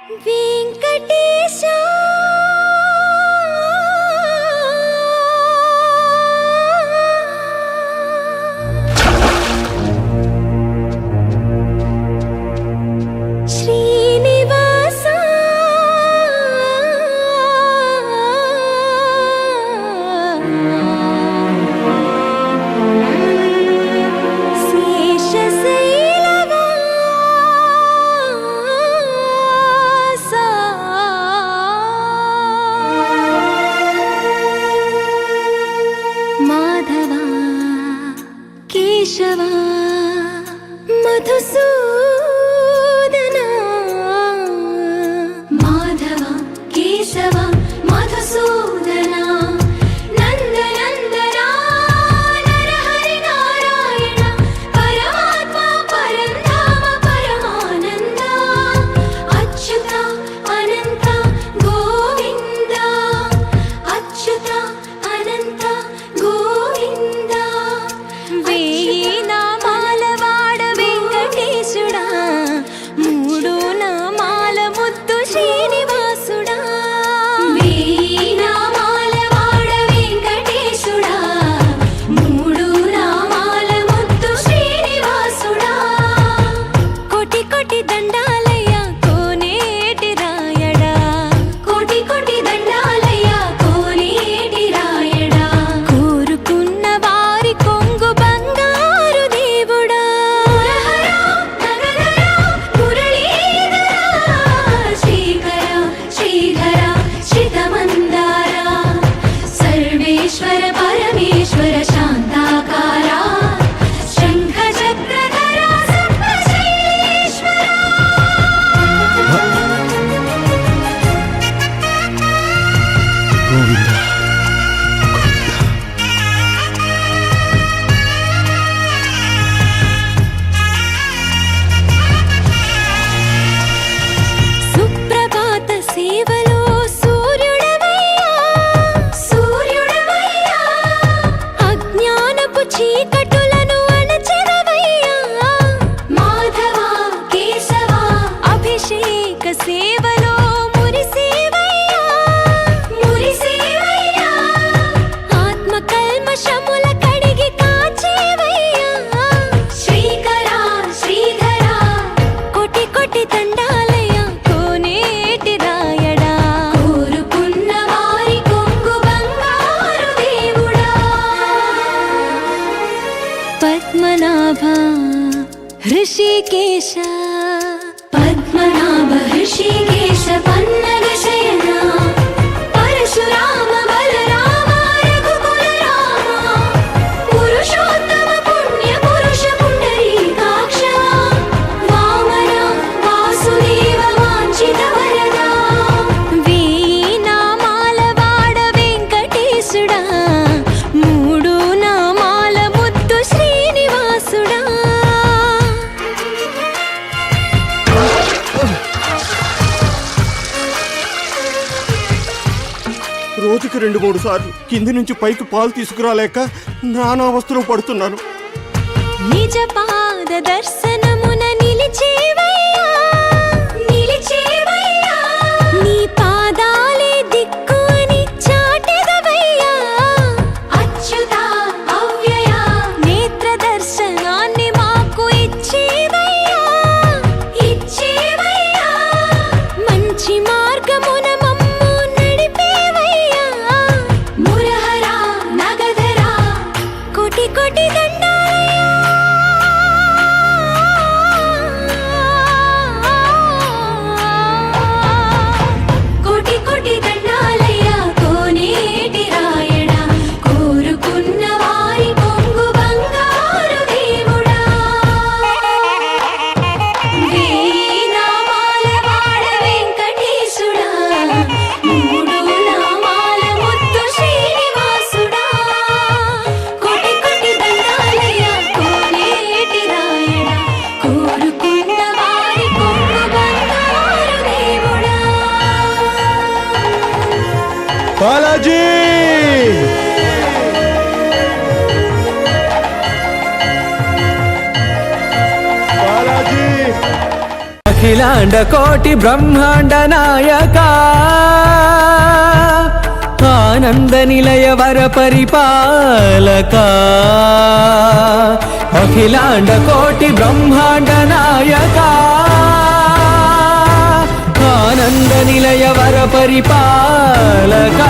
వెంకటేశా కేశవా మధుసూదనా మాధవ కేశవ మధుసూదనా నందనందనా నరహరి నారాయణ పరమాత్మ పరంధామ పరమానంద అచ్యుత అనంత గోవింద అచ్యుత అనంత గోవింద ऋषिकेश पद्मनाभ ऋषिकेश पन्नग शयना परशुराम बलराम रघुकुल रामा पुरुषोत्तम पुण्य पुरुष पुंडरीकाक्ष वामन वासुदेव वांछित वरदा वीणामाल वाड वेंकटेशुडा मूडु नामाल मुद्दु श्रीनिवासुडा రోజుకి 2-3 సార్లు కింది నుంచి పైకి పాలు తీసుకురాలేక నానా అవస్థలు పడుతున్నాను. నిజ పాద దర్శనమున నిలిచేవయ్యా నిలిచేవయ్యా నీ పాదాలే దిక్కు అని చాటెదవయ్యా అచ్యుత అవ్యయ నేత్ర దర్శనాన్ని మాకు ఇచ్చేవయ్యా ఇచ్చేవయ్యా మంచి మార్గమున కోటి దండాలయ్యా కోటి కోటి దండాలయ్యా కోనేటి రాయడా కోరుకున్న వారి కొంగు బంగారు దేవుడా వేనామాల వాడ వెంకటేశుడా మూడు నామాల ముద్దు శ్రీనివాసుడా బాలాజీ బాలాజీ అఖిలాండ కోటి బ్రహ్మాండ నాయక ఆనంద నిలయ వర పరిపాలక అఖిలాండ కోటి బ్రహ్మాండ నాయక ఆనంద నిలయ వర పరిపాలక